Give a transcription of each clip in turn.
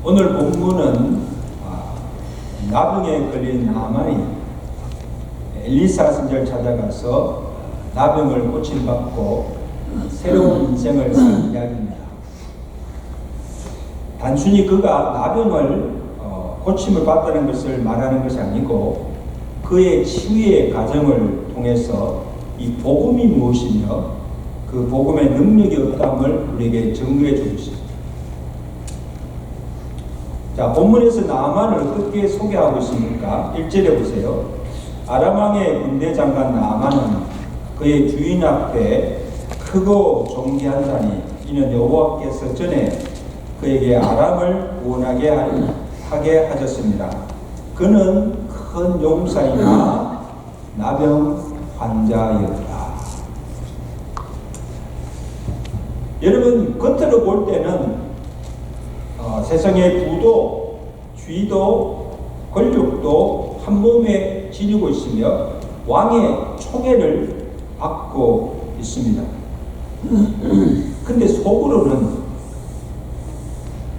오늘 본문은 나병에 걸린 나만이 엘리사 선지자를 찾아가서 나병을 고침받고 새로운 인생을 산 이야기입니다. 단순히 그가 나병을 고침을 받다는 것을 말하는 것이 아니고 그의 치유의 과정을 통해서 이 복음이 무엇이며 그 복음의 능력이 어떠함을 우리에게 증거해 주고 있습니다. 자, 본문에서 나아만을 어떻게 소개하고 있습니까? 1절에 보세요. 아람 왕의 군대 장관 나아만은 그의 주인 앞에 크고 존귀한다니 이는 여호와께서 전에 그에게 아람을 구원하게 하게 하셨습니다. 그는 큰 용사이나 나병 환자였다. 여러분, 겉으로 볼 때는 세상의 부도, 쥐도, 권력도 한 몸에 지니고 있으며 왕의 총애를 받고 있습니다. 근데 속으로는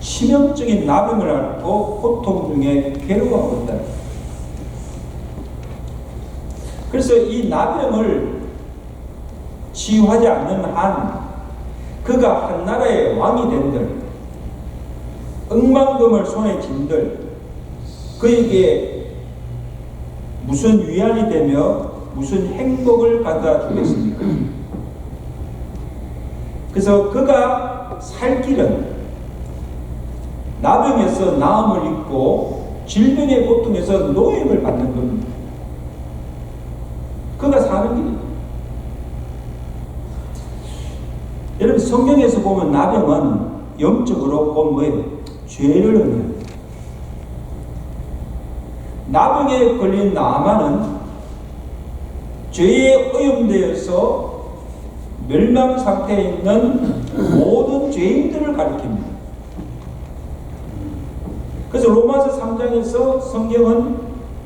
치명적인 나병을 앓고 고통 중에 괴로워하고 있다. 그래서 이 나병을 치유하지 않는 한 그가 한 나라의 왕이 된들, 억만금을 손에 쥔들 그에게 무슨 위안이 되며 무슨 행복을 가져다 주겠습니까? 그래서 그가 살 길은 나병에서 나음을 입고 질병의 고통에서 노임을 받는 겁니다. 그가 사는 길입니다. 여러분, 성경에서 보면 나병은 영적으로 꼭 뭐예요? 죄를 의미합니다. 나병에 걸린 나아만은 죄에 오염되어서 멸망 상태에 있는 모든 죄인들을 가리킵니다. 그래서 로마서 3장에서 성경은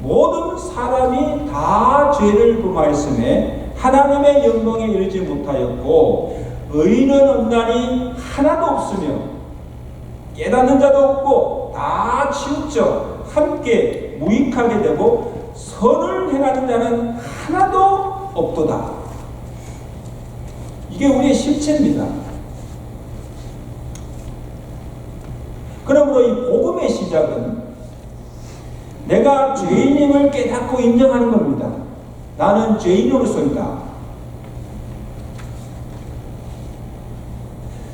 모든 사람이 다 죄를 범하였음에 하나님의 영광에 이르지 못하였고 의인은 없나니 하나도 없으며 깨닫는 자도 없고 다 치우쳐 함께 무익하게 되고 선을 행하는 자는 하나도 없도다. 이게 우리의 실체입니다. 그러므로 이 복음의 시작은 내가 죄인임을 깨닫고 인정하는 겁니다. 나는 죄인으로서이다.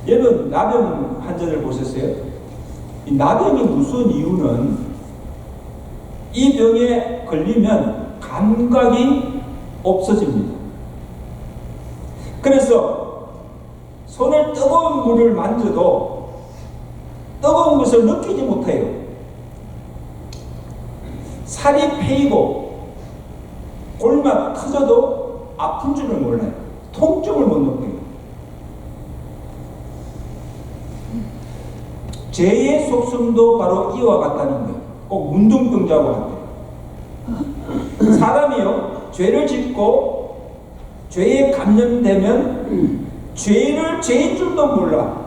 여러분, 나병 환자를 보셨어요? 이 나병이 무서운 이유는 이 병에 걸리면 감각이 없어집니다. 그래서 손을 뜨거운 물을 만져도 뜨거운 것을 느끼지 못해요. 살이 패이고 골막 터져도 아픈 줄을 몰라요. 통증을 못 느껴요. 죄의 속성도 바로 이와 같다는 거예요. 꼭 문둥병자와 같아요. 사람이요, 죄를 짓고 죄에 감염되면 죄를 죄인 줄도 몰라.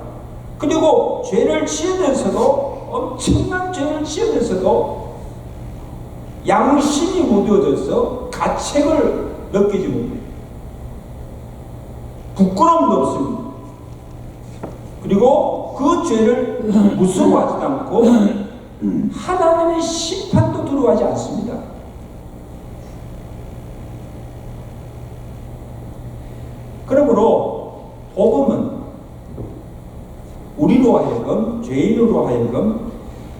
그리고 죄를 지으면서도 엄청난 죄를 지으면서도 양심이 못 이루어져서 가책을 느끼지 못해요. 부끄러움도 없습니다. 그리고 그 죄를 무서워하지 않고 하나님의 심판도 두려워하지 않습니다. 그러므로 복음은 우리로 하여금, 죄인으로 하여금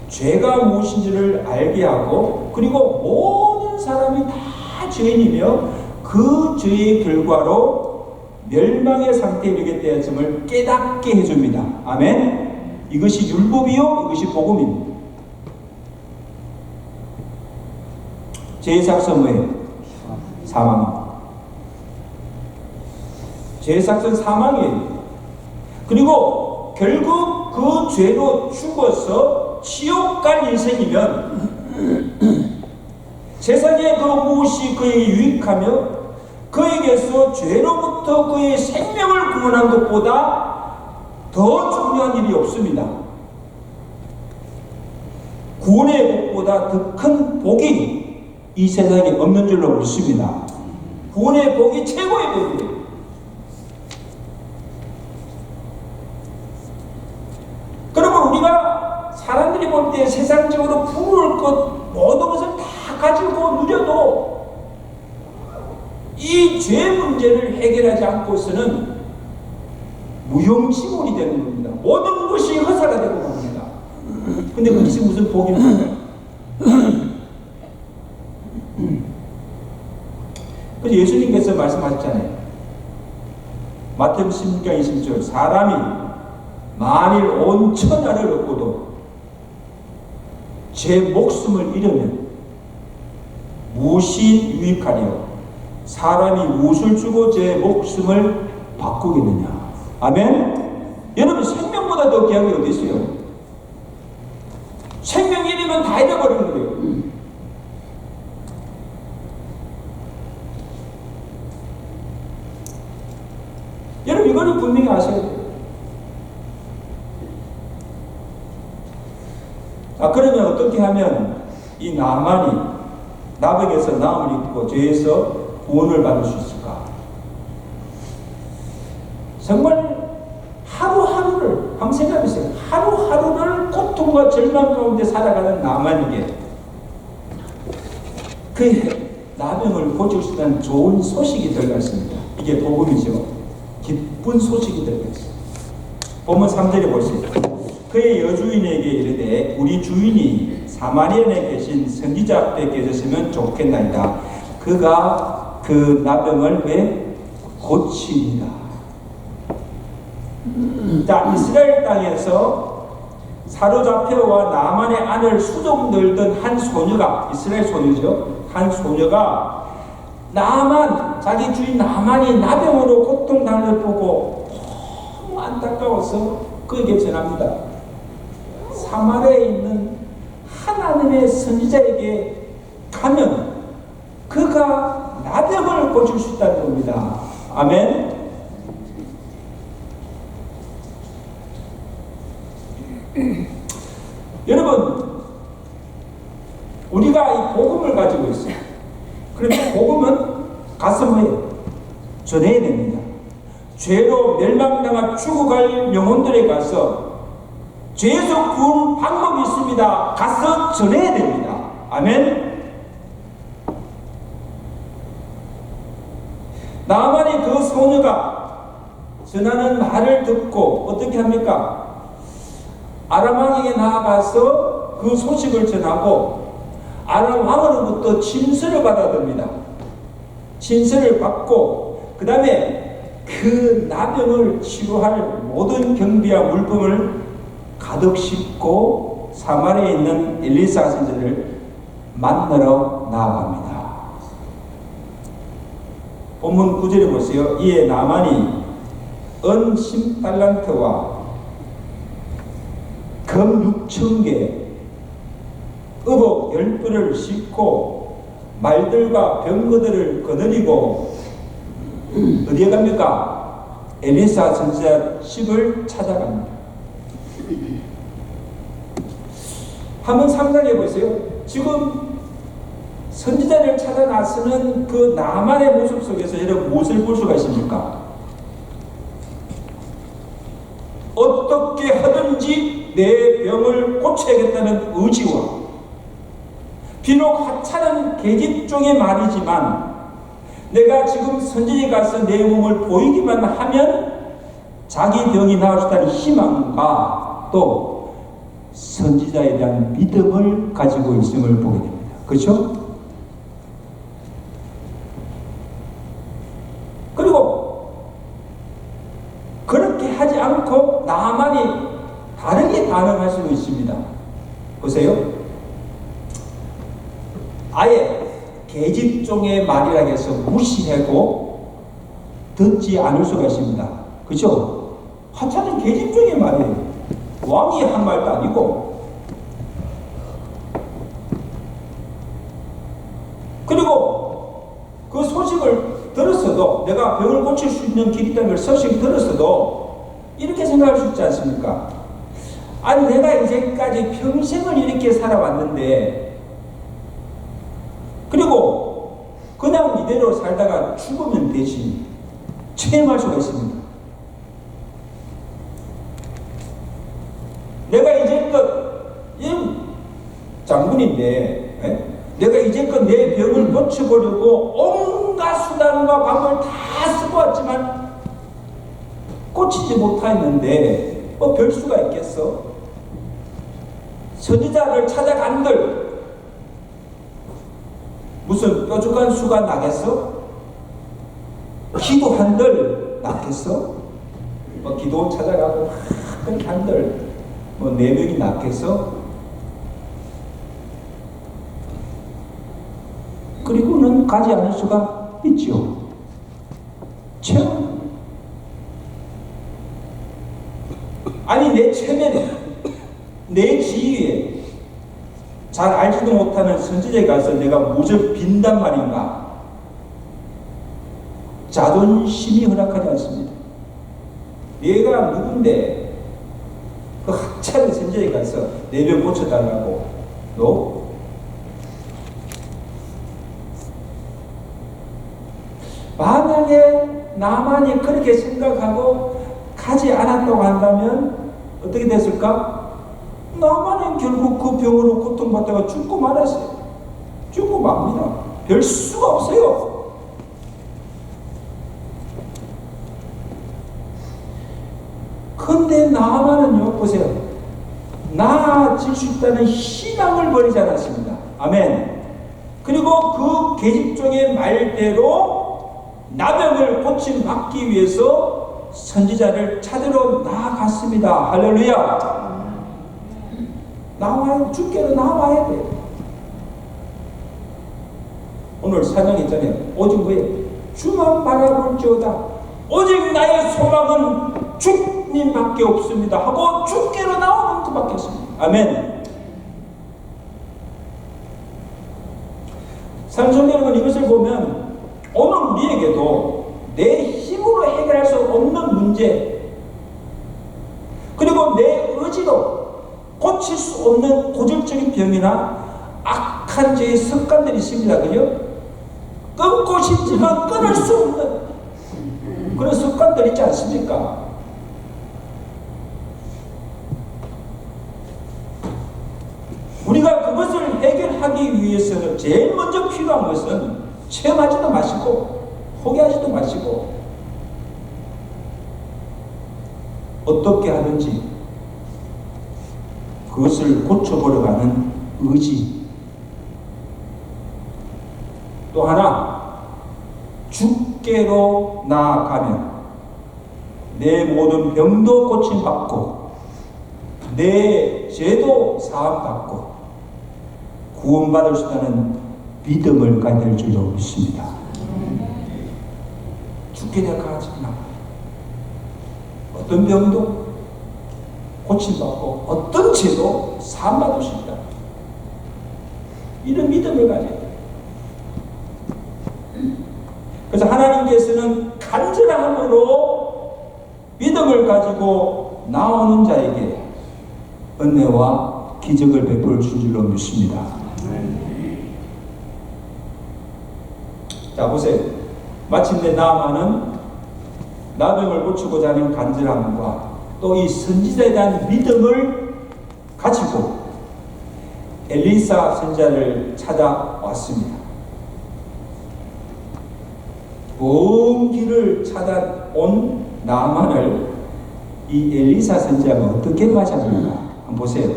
죄가 무엇인지를 알게 하고 그리고 모든 사람이 다 죄인이며 그 죄의 결과로 멸망의 상태에 이르게 되었음을 깨닫게 해줍니다. 아멘. 이것이 율법이요, 이것이 복음입니다. 죄의 삭은 뭐예요? 사망입니다. 죄의 삭은 사망이에요. 그리고 결국 그 죄로 죽어서 지옥 갈 인생이면 세상에 그 무엇이 그에게 유익하며 그에게서 죄로부터 그의 생명을 구원한 것보다 더 중요한 일이 없습니다. 죄보다 더 큰 복이 이 세상에 없는 줄로 믿습니다. 구원의 복이 최고의 복이에요. 그러면 우리가 사람들이 볼 때 세상적으로 부러울 것 모든 것을 다 가지고 누려도 이 죄 문제를 해결하지 않고서는 무용지물이 되는 겁니다. 모든 것이 허사가 되고 맙니다. 근데 그것이 무슨 복입니까? 그래서 예수님께서 말씀하셨잖아요. 마태복음 16장 20절 사람이 만일 온 천하를 얻고도 제 목숨을 잃으면 무엇이 유익하리요? 사람이 무엇을 주고 제 목숨을 바꾸겠느냐? 아멘? 여러분 생명보다 더 귀한 게 어디 있어요? 생명 잃으면 다 잃어버리는 거예요. 여러분 이거는 분명히 아셔야 돼요. 그러면 어떻게 하면 이 나만이 나병에서 나음을 입고 죄에서 구원을 받을 수 있을까? 정말 하루하루를 한번 생각해보세요. 하루하루를 고통과 절망 가운데 살아가는 나만에게 그 나병을 고칠 수 있는 좋은 소식이 들어가 있습니다. 이게 복음이죠. 기쁜 소식이 들어가 있습니다. 본문 3절에 보세요. 그의 여주인에게 이르되 우리 주인이 사마리아에 계신 선지자 앞에 계셨으면 좋겠나이다. 그가 그 나병을 왜 고치리라. 자, 이스라엘 땅에서 사로잡혀와 나만의 안을 수종 들던 한 소녀가, 이스라엘 소녀죠. 한 소녀가 나만, 자기 주인 나만이 나병으로 고통당하는 걸 보고 너무 안타까워서 그에게 전합니다. 사마리아에 있는 하나님의 선지자에게 가면 그가 나병을 고칠 수 있다는 겁니다. 아멘. 여러분, 우리가 이 복음을 가지고 있어요. 그런데 복음은 가서 뭐예요? 전해야 됩니다. 죄로 멸망당한 죽어갈 영혼들에 가서 죄에서 구원 방법이 있습니다. 가서 전해야 됩니다. 아멘. 나만이 그 소녀가 전하는 말을 듣고 어떻게 합니까? 아람 왕에게 나아가서 그 소식을 전하고 아람 왕으로부터 진서를 받아듭니다. 진서를 받고 그 다음에 그 나병을 치료할 모든 경비와 물품을 가득 싣고 사마리아에 있는 엘리사 선지자를 만나러 나아갑니다. 본문 9절에 보세요. 이에 나만이 은 10달란트와 금 6,000개, 의복 10벌을 싣고 말들과 병거들을 거느리고 어디에 갑니까? 엘리사 선지자 집을 찾아갑니다. 한번 상상해 보세요. 지금 선지자를 찾아 나서는 그 나만의 모습 속에서 여러분 무엇을 볼 수가 있습니까? 어떻게 하든지 내 병을 고쳐야겠다는 의지와 비록 하찮은 계집종의 말이지만 내가 지금 선지자에 가서 내 몸을 보이기만 하면 자기 병이 나을 수 있다는 희망과 또 선지자에 대한 믿음을 가지고 있음을 보게 됩니다. 그렇죠? 그리고 그렇게 하지 않고 나만이 다르게 반응할 수도 있습니다. 보세요. 아예 계집종의 말이라 해서 무시하고 듣지 않을 수가 있습니다. 그렇죠? 하찮은 계집종의 말이에요. 왕이 한 말도 아니고. 그리고 그 소식을 들었어도 내가 병을 고칠 수 있는 길이 있다는 걸 소식을 들었어도 이렇게 생각할 수 있지 않습니까? 아니 내가 이제까지 평생을 이렇게 살아왔는데 그리고 그냥 이대로 살다가 죽으면 대신 체험할 수가 있습니다. 내가 이제껏 장군인데 내가 이제껏 내 병을 고쳐보려고 온갖 수단과 방법을 다 쓰고 왔지만 고치지 못하였는데 별 수가 있겠어? 선지자를 찾아간들 무슨 뾰족한 수가 나겠어? 기도한들 낫겠어? 기도 찾아가고 그렇게 한들 4명이 낫겠어? 그리고는 가지 않을 수가 있죠. 체험. 아니 내 체면에 내 지위에 잘 알지도 못하는 선지자에 가서 내가 무엇을 빈단 말인가? 자존심이 허락하지 않습니다. 내가 누군데 그 학차의 선지자에 가서 내 병 고쳐달라고 너? 만약에 나만이 그렇게 생각하고 가지 않았다고 한다면 어떻게 됐을까? 나만은 결국 그 병으로 고통받다가 죽고 말았어요. 죽고 맙니다. 별 수가 없어요. 근데 나만은요, 보세요. 나아질 수 있다는 희망을 버리지 않았습니다. 아멘. 그리고 그 계집종의 말대로 나병을 고침받기 위해서 선지자를 찾으러 나아갔습니다. 할렐루야. 나와야, 주께로 나와야 돼. 오늘 사명했잖아요. 오직 왜? 주만 바라볼지어다. 오직 나의 소망은 주님밖에 없습니다. 하고 주께로 나오는 것밖에 없습니다. 아멘. 사랑하는 여러분, 이것을 보면 오늘 우리에게도 내 힘으로 해결할 수 없는 문제, 그리고 내 의지로 고칠 수 없는 고질적인 병이나 악한 죄의 습관들이 있습니다. 그죠? 끊고 싶지만 끊을 수 없는 그런 습관들 있지 않습니까? 우리가 그것을 해결하기 위해서는 제일 먼저 필요한 것은 체험하지도 마시고 포기하지도 마시고 어떻게 하든지 그것을 고쳐보려고 하는 의지. 또 하나, 주께로 나아가면 내 모든 병도 고침받고 내 죄도 사함받고 구원받을 수 있다는 믿음을 가져야 될 줄로 믿습니다. 주께 나아가지 마. 어떤 병도 고침받고 어떤 죄도 사함받을 수 있다. 이런 믿음을 가져야 돼. 그래서 하나님께서는 간절함으로 믿음을 가지고 나오는 자에게 은혜와 기적을 베풀 줄로 믿습니다. 자, 보세요. 마침내 나아만은 나병을 고치고자 하는 간절함과 또 이 선지자에 대한 믿음을 가지고 엘리사 선지자를 찾아왔습니다. 먼 길을 찾아온 나만을 이 엘리사 선지자가 어떻게 맞았는가 한번 보세요.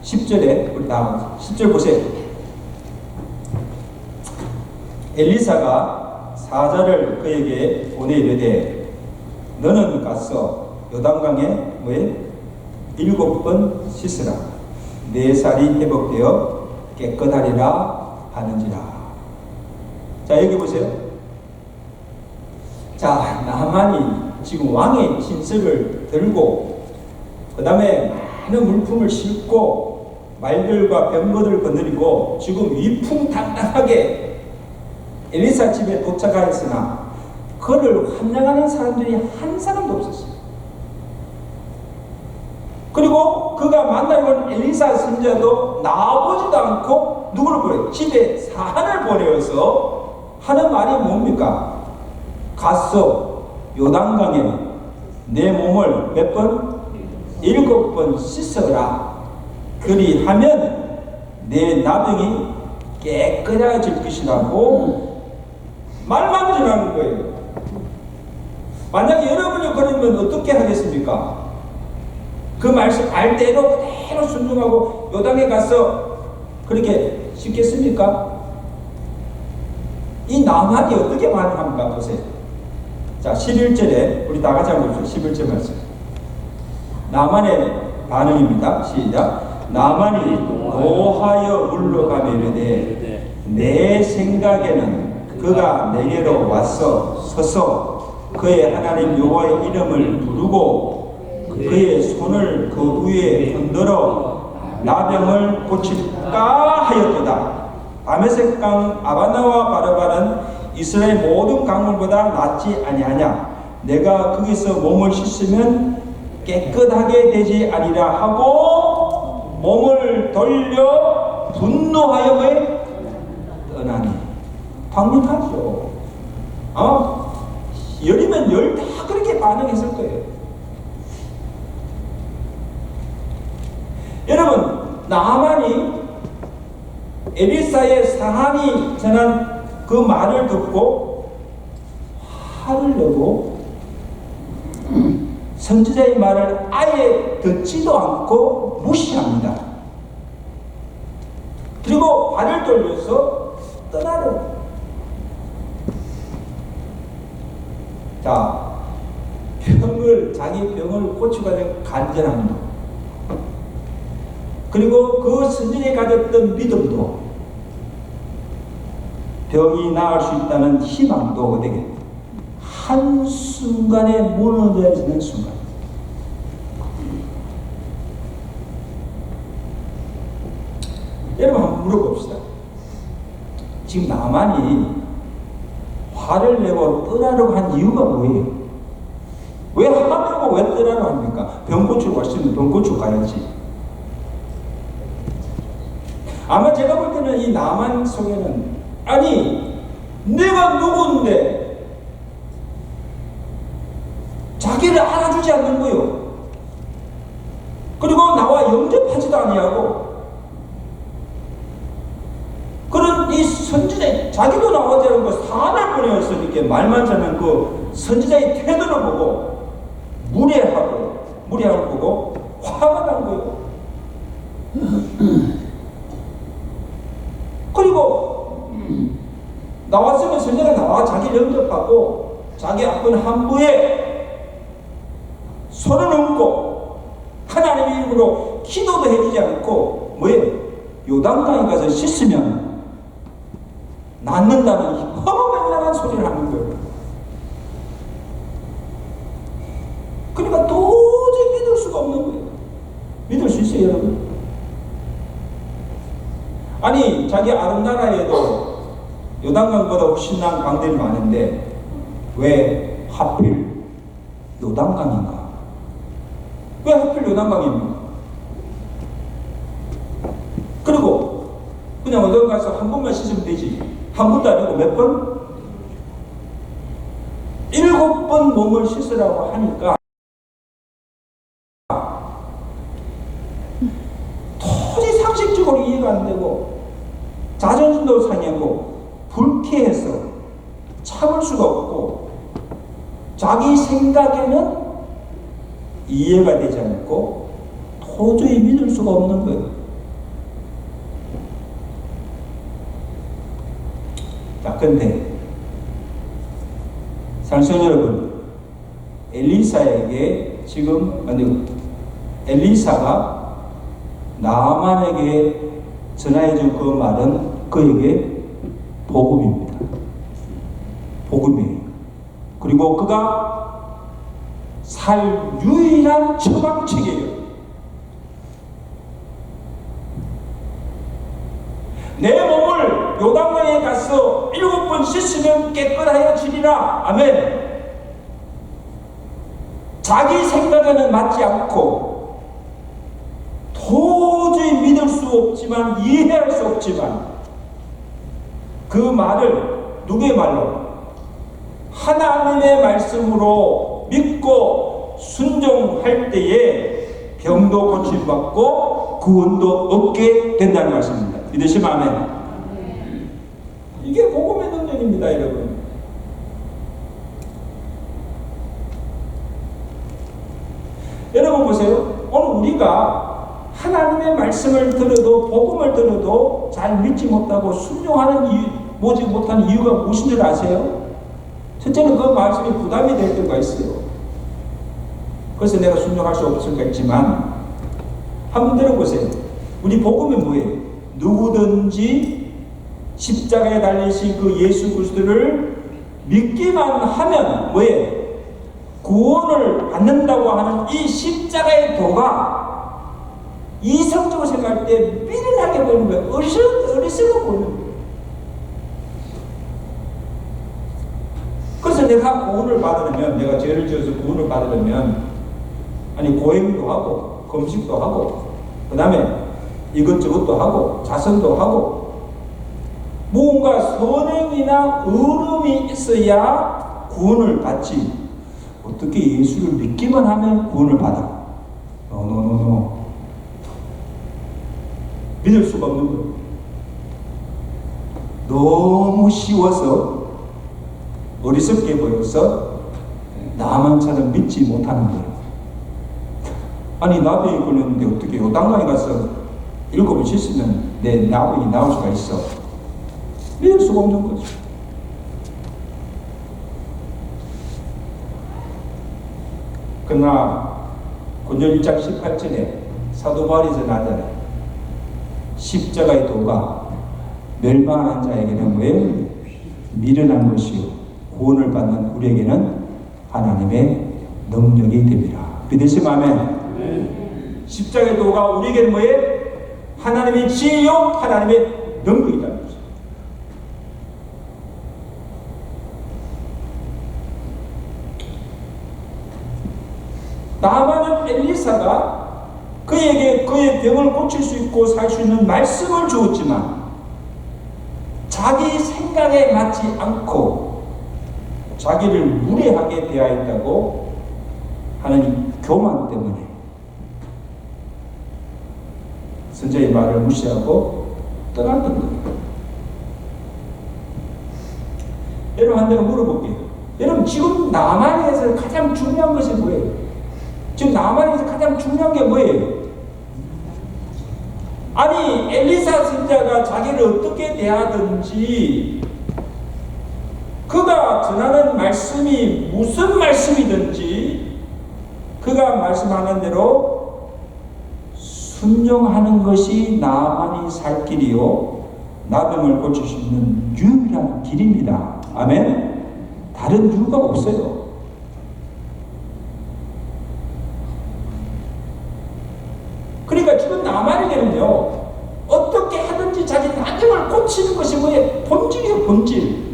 10절에 우리 다 10절 보세요. 엘리사가 사자를 그에게 보내 이르되 너는 가서 요단강에 7번 씻으라. 내 살이 회복되어 깨끗하리라 하는지라. 자, 여기 보세요. 자, 나만이 지금 왕의 진설을 들고 그 다음에 많은 물품을 싣고 말들과 병거들을 거느리고 지금 위풍당당하게 엘리사 집에 도착하였으나 그를 환영하는 사람들이 한 사람도 없었어요. 그리고 그가 만나려고 하는 엘리사 선지자도 나오지도 않고 누구를 보내요? 집에 사한을 보내어서 하는 말이 뭡니까? 가서 요단강에 내 몸을 몇 번? 7번 씻어라. 그리하면 내 나병이 깨끗해질 것이라고 말만 전하는 거예요. 만약에 여러분이 그러면 어떻게 하겠습니까? 그 말씀 알대로 그대로 순종하고 요단에 가서 그렇게 씻겠습니까? 이 나만이 어떻게 반응합니까? 보세요. 자, 11절에 우리 다 같이 한번 보십시오. 11절 말씀. 나만의 반응입니다. 시작. 나만이 노하여 물러가며 이르되 내 생각에는 그가 내게로 와서 서서 그의 하나님 여호와의 이름을 부르고 그의 손을 그 위에 흔들어 나병을 고칠까 하였도다. 다메섹 강 아바나와 바르바는 이스라엘 모든 강물보다 낫지 아니하냐. 내가 거기서 몸을 씻으면 깨끗하게 되지 아니라 하고 몸을 돌려 분노하여 왜 떠나니. 당연하죠. 열이면 열 다 그렇게 반응했을 거예요. 여러분, 나만이 엘리사의 사한이 전한 그 말을 듣고 화를 내고 선지자의 말을 아예 듣지도 않고 무시합니다. 그리고 발을 돌려서 떠나려. 자, 자기 병을 고치고자 간절함도, 그리고 그 선지자가 가졌던 믿음도, 병이 나을 수 있다는 희망도 되게 한순간에 무너져지는 순간. 여러분 한번 물어봅시다. 지금 나만이 화를 내고 떠나려고 한 이유가 뭐예요? 왜 화가 나고 왜 떠나려고 합니까? 병 고치러 왔으면 병 고치러 가야지. 아마 제가 볼 때는 이 나만 속에는, 아니 내가 누구인데 자기를 알아주지 않는 거요. 그리고 나와 영접하지도 아니하고, 그런 이 선지자, 자기도 나오지 않은 거 사안을 보내어서 이렇게 말만 전하는 그 선지자의 태도를 보고 무례하고 보고 화가 난 거예요. 그리고 나왔으면 선지자가 나와 자기 영접하고 자기 아픈 한부에 손을 얹고 하나님의 이름으로 기도도 해주지 않고 뭐예요? 요단강에 가서 씻으면 낫는다는 허무맹랑한 소리를 하는 거예요. 그러니까 도저히 믿을 수가 없는 거예요. 믿을 수 있어요, 여러분? 아니, 자기 아름나라에도 요단강보다 훨씬 난 강들이 많은데 왜 하필 요단강인가? 왜 하필 요단강입니까? 그리고 그냥 어디 가서 한 번만 씻으면 되지. 한 번도 아니고 몇 번? 7번 몸을 씻으라고 하니까 도저히 상식적으로 이해가 안 되고 자존심도 상하고 불쾌해서 참을 수가 없고 자기 생각에는 이해가 되지 않고 도저히 믿을 수가 없는 거예요. 자, 근데 사랑하는 여러분, 엘리사에게 지금 엘리사가 나만에게 전하해준 그 말은 그에게 복음입니다. 복음이에요. 그리고 그가 살 유일한 처방책이에요. 내 몸을 요단강에 가서 7번 씻으면 깨끗하여지리라. 아멘. 자기 생각에는 맞지 않고 도저히 믿을 수 없지 없지만, 이해할 수 없지만 그 말을 누구의 말로? 하나님의 말씀으로 믿고 순종할 때에 병도 고침받고 구원도 얻게 된다는 말씀입니다. 믿으시면 아멘. 이게 복음의 능력입니다, 여러분. 여러분 보세요. 오늘 우리가 하나님의 말씀을 들어도, 복음을 들어도 잘 믿지 못하고 순종하는 이유, 보지 못하는 이유가 무엇인 줄 아세요? 첫째는 그 말씀이 부담이 될 때가 있어요. 그래서 내가 순종할 수 없을 것 같지만, 한번 들어보세요. 우리 복음이 뭐예요? 누구든지 십자가에 달리신 그 예수 그리스도를 믿기만 하면 뭐예요? 구원을 받는다고 하는 이 십자가의 도가 이성적으로 생각할 때 미련하게 보이는 거예요. 어리석어 보이는 거예요. 그래서 내가 구원을 받으려면, 내가 죄를 지어서 구원을 받으려면, 아니 고행도 하고 금식도 하고 그 다음에 이것저것도 하고 자선도 하고 무언가 선행이나 의름이 있어야 구원을 받지, 어떻게 예수를 믿기만 하면 구원을 받아? 노. 믿을 수가 없는 거예요. 너무 쉬워서, 어리석게 보여서 나만처럼 믿지 못하는 거예요. 아니 나병이 걸렸는데 어떻게 요단강에 가서 7번 씻으면 내 나병이 나올 수가 있어? 믿을 수가 없는 거죠. 그러나 군전 1장 18절에 사도 바울이 전하잖아요. 십자가의 도가 멸망한 자에게는 왜 미련한 것이요 구원을 받는 우리에게는 하나님의 능력이 됩니다. 믿으시면 아멘. 십자가의 도가 우리에게는 뭐예요? 하나님의 지혜요 하나님의 능력이라는 거죠. 나만은 엘리사가 그에게 그의 병을 고칠 수 있고 살 수 있는 말씀을 주었지만 자기 생각에 맞지 않고 자기를 무례하게 대하였다고 하는 교만 때문에 선자의 말을 무시하고 떠났던 거예요. 여러분한테 물어볼게요. 여러분 지금 남한에서 가장 중요한 것이 뭐예요? 지금 남한에서 가장 중요한 게 뭐예요? 아니 엘리사 선자가 자기를 어떻게 대하든지 그가 전하는 말씀이 무슨 말씀이든지 그가 말씀하는 대로 순종하는 것이 나만이 살 길이요 나병을 고칠 수 있는 유일한 길입니다. 아멘. 다른 이유가 없어요. 그러니까 지금 나만에게는요 어떻게 하든지 자기 나병을 고치는 것이 뭐예요? 본질이에요. 본질.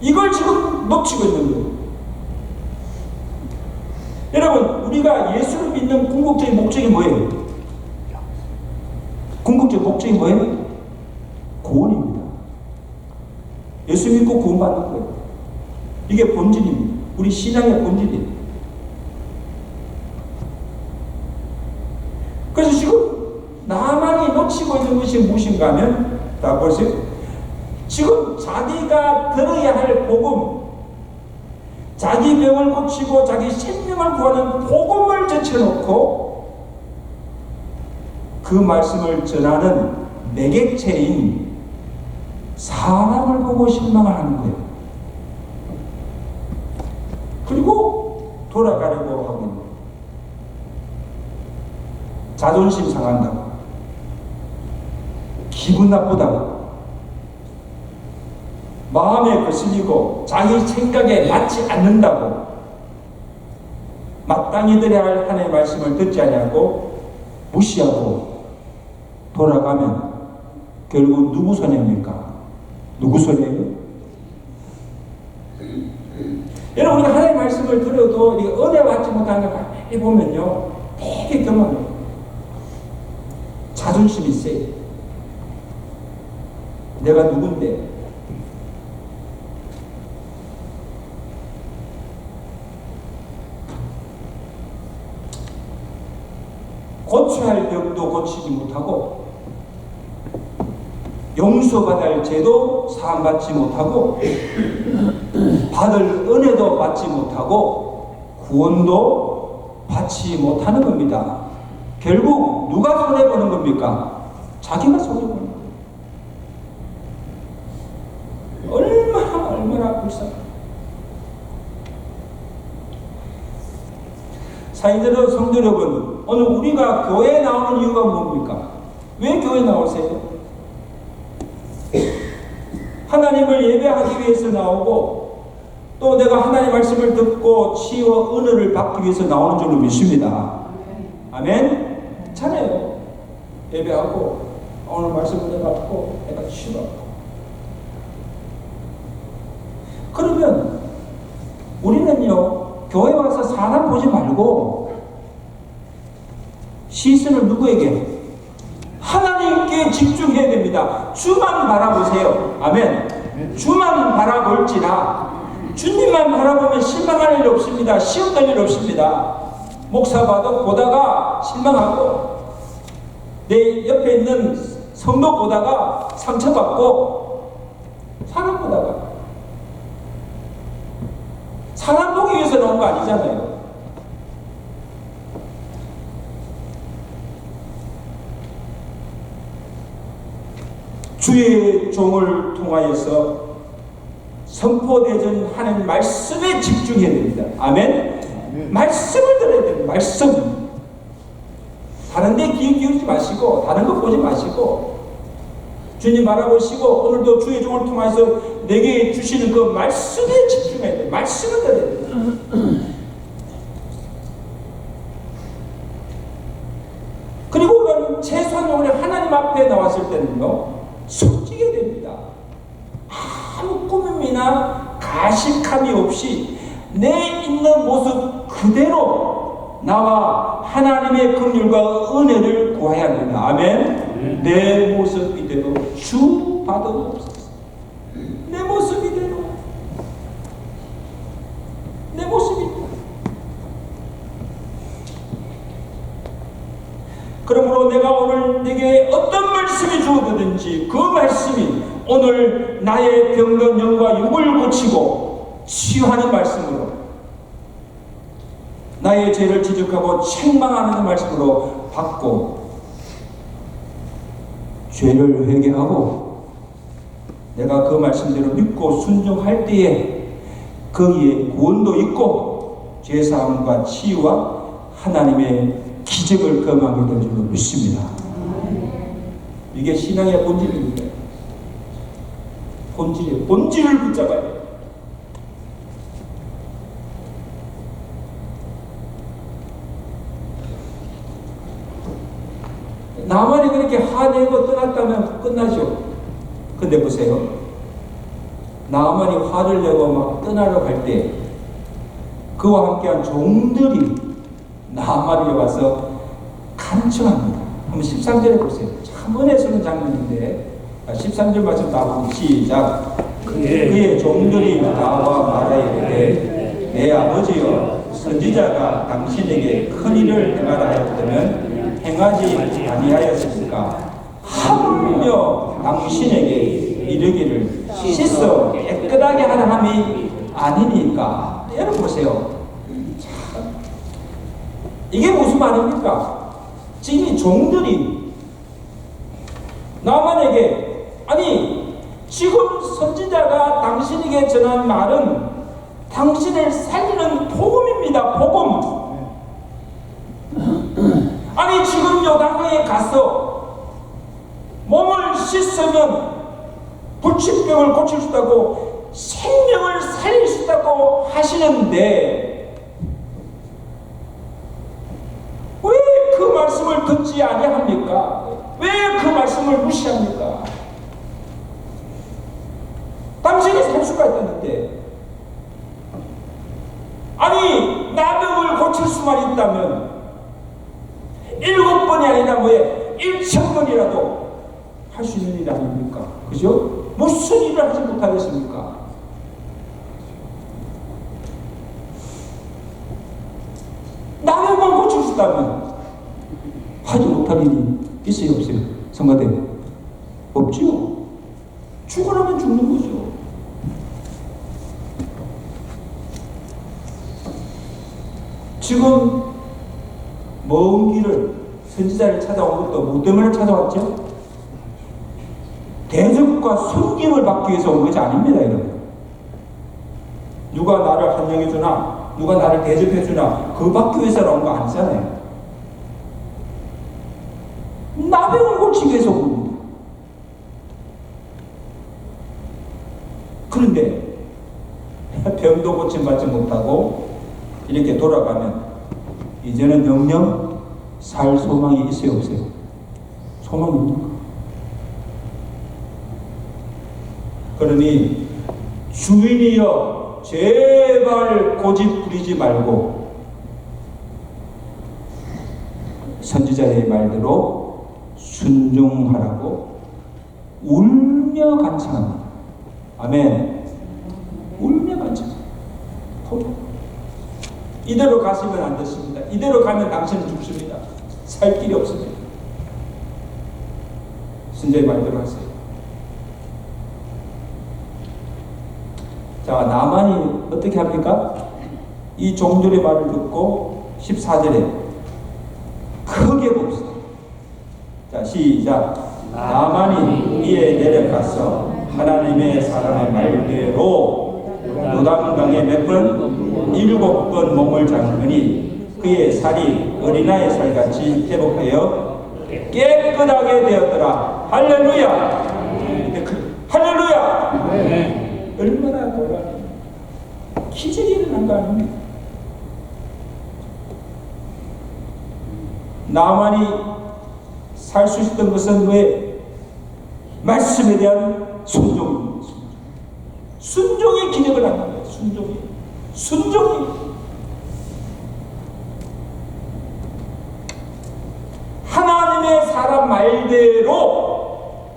이걸 지금 놓치고 있는 거예요. 여러분 우리가 예수를 믿는 궁극적인 목적이 뭐예요? 궁극적인 목적이 뭐예요? 구원입니다. 예수 믿고 구원받는 거예요. 이게 본질입니다. 우리 신앙의 본질이에요. 그래서 지금 나만이 놓치고 있는 것이 무엇인가 하면 다 보세요. 지금 자기가 들어야 할 복음, 자기 병을 고치고 자기 생명을 구하는 복음을 제쳐놓고 그 말씀을 전하는 매개체인 사람을 보고 실망을 하는 거예요. 그리고 돌아가려고 하고 있는 거예요. 자존심 상한다고, 기분 나쁘다고, 마음에 거슬리고 자기 생각에 맞지 않는다고, 마땅히 들어야 할 하나님의 말씀을 듣지 않냐고 무시하고 돌아가면 결국 누구 손해입니까? 누구 손해예요? 여러분 우리가 하나님의 말씀을 들어도 은혜 받지 못하는 거 가만히 보면요 되게 경험해요. 자존심이 세. 내가 누군데? 고쳐야 할 병도 고치지 못하고, 용서받을 죄도 사함받지 못하고, 받을 은혜도 받지 못하고, 구원도 받지 못하는 겁니다. 결국 누가 손해보는 겁니까? 자기가 손해보는 거예요. 얼마나 불쌍해. 사인들은 성도 여러분, 오늘 우리가 교회에 나오는 이유가 뭡니까? 왜 교회에 나오세요? 하나님을 예배하기 위해서 나오고, 또 내가 하나님 말씀을 듣고 치유와 은혜를 받기 위해서 나오는 줄로 믿습니다. 아멘? 잘해요. 예배하고 오늘 말씀 은혜 받고 내가 치유받고. 그러면 우리는요, 교회 와서 사람 보지 말고 시선을 누구에게? 하나님께 집중해야 됩니다. 주만 바라보세요. 아멘. 주만 바라볼지라. 주님만 바라보면 실망할 일 없습니다. 시험 될 일 없습니다. 목사 보다가 실망하고, 내 옆에 있는 성도 보다가 상처받고, 사람 보다가. 사람 보기 위해서 나온 거 아니잖아요. 주의 종을 통하여서 선포대전하는 말씀에 집중해야 됩니다. 아멘? 말씀을 들어야 됩니다. 말씀. 다른 데 기울이지 마시고, 다른 거 보지 마시고, 주님 바라보시고, 오늘도 주의 종을 통해서 내게 주시는 그 말씀에 집중해야 돼요. 말씀을 들어야 돼요. 그리고 우리는 최소한 우리 하나님 앞에 나왔을 때는요, 솔직해야 됩니다. 아무 꾸밈이나 가식함이 없이 내 있는 모습 그대로 나와 하나님의 긍휼과 은혜를 구해야 합니다. 아멘. 내 모습 이대로 주 받아옵소서. 내 모습 이대로. 내 모습 이대로. 그러므로 내가 오늘 내게 어떤 말씀이 주어지든지 그 말씀이 오늘 나의 병든 영과 육을 고치고 치유하는 말씀으로, 나의 죄를 지적하고 책망하는 말씀으로 받고, 죄를 회개하고 내가 그 말씀대로 믿고 순종할 때에 거기에 구원도 있고 죄사함과 치유와 하나님의 기적을 경험하게 될 줄로 믿습니다. 이게 신앙의 본질입니다. 본질을 붙잡아야 돼요. 나만이 그렇게 화내고 떠났다면 끝나죠. 근데 보세요. 나만이 화를 내고 막 떠나러 갈 때 그와 함께한 종들이 나만에게 와서 간청합니다. 한번 13절에 보세요. 참 은혜스러운 장면인데, 13절 말씀 다 보고 시작. 그의 종들이 나와 말하이르되 내 아버지여, 선지자가 당신에게 큰 일을 행하라 하였다면 행하지 아니하였습니까? 하물며 당신에게 이르기를 씻어 깨끗하게 하라 함이 아니니까. 여러분 보세요. 이게 무슨 말입니까? 지금 이 종들이 나만에게, 아니 지금 선지자가 당신에게 전한 말은 당신을 살리는 복음입니다. 복음. 아니 지금 요단강에 가서 몸을 씻으면 불치병을 고칠 수 있다고, 생명을 살릴 수 있다고 하시는데 왜 그 말씀을 듣지 아니합니까? 왜 그 말씀을 무시합니까? 당신이 살 수가 있다는데, 아니 나병을 고칠 수만 있다면 7번이 아니라 뭐에 1,000번이라도 할 수 있는 일 아닙니까? 그죠? 무슨 일을 하지 못하겠습니까? 남의만 고칠 수 있다면 하지 못할 일이 있어요, 없어요? 성가대 없지요. 죽으라면 죽는 거죠. 지금 먼 길을 선지자를 찾아온 것도 뭐 때문에 찾아왔죠? 대접과 섬김을 받기 위해서 온 것이 아닙니다, 여러분. 누가 나를 환영해주나, 누가 나를 대접해주나, 그거 받기 위해서 나온 거 아니잖아요. 나병을 고치기 위해서 온 겁니다. 그런데 병도 고침받지 못하고 이렇게 돌아가면 이제는 영영 살 소망이 있어요, 없어요? 소망이 없는가? 그러니 주인이여 제발 고집 부리지 말고 선지자의 말대로 순종하라고 울며 간청합니다. 아멘. 울며 간청합니다. 이대로 가시면 안 됐습니다. 이대로 가면 당신은 죽습니다. 살 길이 없습니다. 선지자의 말대로 하세요. 자, 나만이 어떻게 합니까? 이 종들의 말을 듣고 14절에 크게 봅시다. 자, 시작. 나만이 위에 내려가서 하나님의 사람의 말대로 요단강에 몇 번? 7번 몸을 잠그니 그의 살이 어린아이 살같이 회복하여 깨끗하게 되었더라. 할렐루야. 할렐루야. 네. 얼마나 놀라운 기적이 일어난 거 아닙니까? 나만이 살 수 있었던 것은 왜? 말씀에 대한 순종입니다. 순종의 기적을 한 거예요. 순종이 하나님의 사람 말대로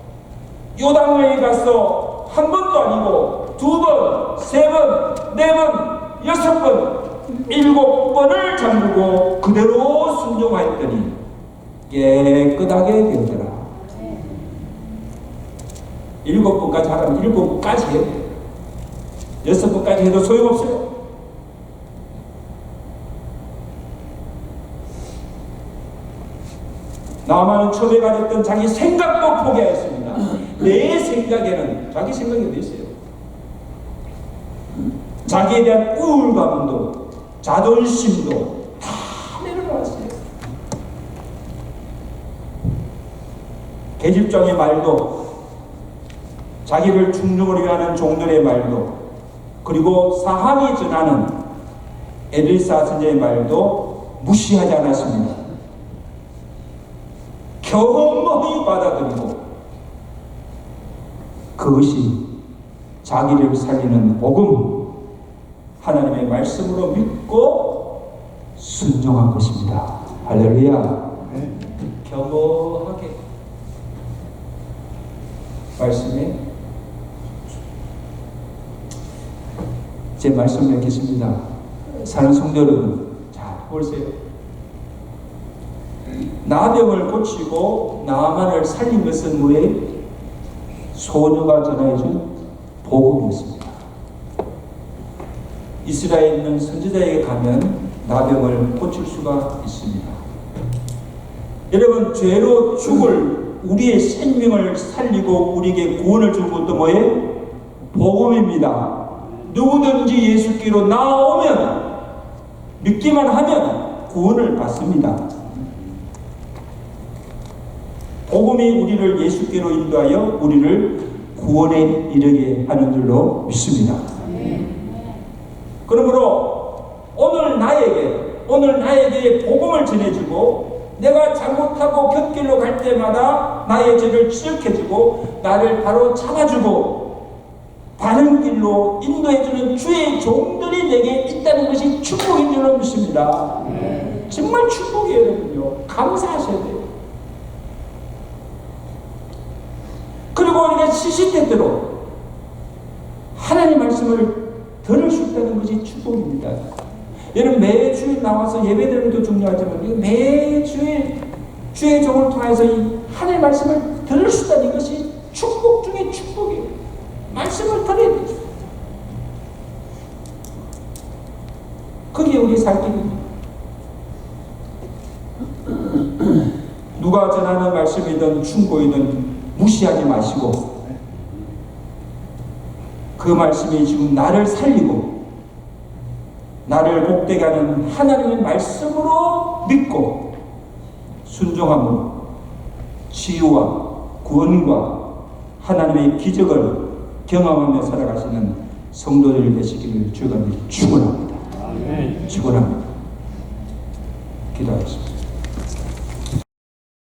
요단강에 가서 한 번도 아니고 2번, 3번, 4번, 6번, 7번을 잠그고 그대로 순종하였더니 깨끗하게 되었더라. 7번까지 하라면 7번까지 해야 돼요. 6번까지 해도 소용없어요. 나만은 처음에 가졌던 자기 생각도 포기하였습니다. 내 생각에는 자기 생각이 어디 있어요? 자기에 대한 우울감도 자존심도 다 내려놓았어요. 계집장의 말도 자기를 충족을 위하는 종들의 말도 그리고 사함이 전하는 엘리사 선지자의 말도 무시하지 않았습니다. 겸허히 받아들이고 그것이 자기를 살리는 복음 하나님의 말씀으로 믿고 순종한 것입니다. 할렐루야. 겸허하게 말씀에 제 말씀 맺겠습니다. 사는 성도 여러분, 자 보세요. 나병을 고치고 나만을 살린 것은 뭐예요? 소녀가 전해준 복음이었습니다. 이스라엘에 있는 선지자에게 가면 나병을 고칠 수가 있습니다. 여러분, 죄로 죽을 우리의 생명을 살리고 우리에게 구원을 주는 것도 뭐예요? 복음입니다. 누구든지 예수께로 나오면 믿기만 하면 구원을 받습니다. 복음이 우리를 예수께로 인도하여 우리를 구원에 이르게 하는 줄로 믿습니다. 그러므로 오늘 나에게 복음을 전해주고 내가 잘못하고 곁길로 갈 때마다 나의 죄를 지적해주고 나를 바로 잡아주고 바른 길로 인도해주는 주의 종들이 내게 있다는 것이 축복인 줄로 믿습니다. 정말 축복이에요, 여러분요. 감사하셔야 돼요. 그리고 우리가 시시때때로 하나님의 말씀을 들을 수 있다는 것이 축복입니다. 여러분 매주일 나와서 예배드리는 것도 중요하지만 매주일 주의 종을 통해서 이 하나님의 말씀을 들을 수 있다는 것이 축복 중에 축복이에요. 말씀을 들어야 되죠. 그게 우리 살 길입니다. 누가 전하는 말씀이든 충고이든 무시하지 마시고 그 말씀이 지금 나를 살리고 나를 복되게 하는 하나님의 말씀으로 믿고 순종함으로 치유와 구원과 하나님의 기적을 경험하며 살아가시는 성도들 되시기를 주가 축원합니다. 축원합니다. 기도하겠습니다.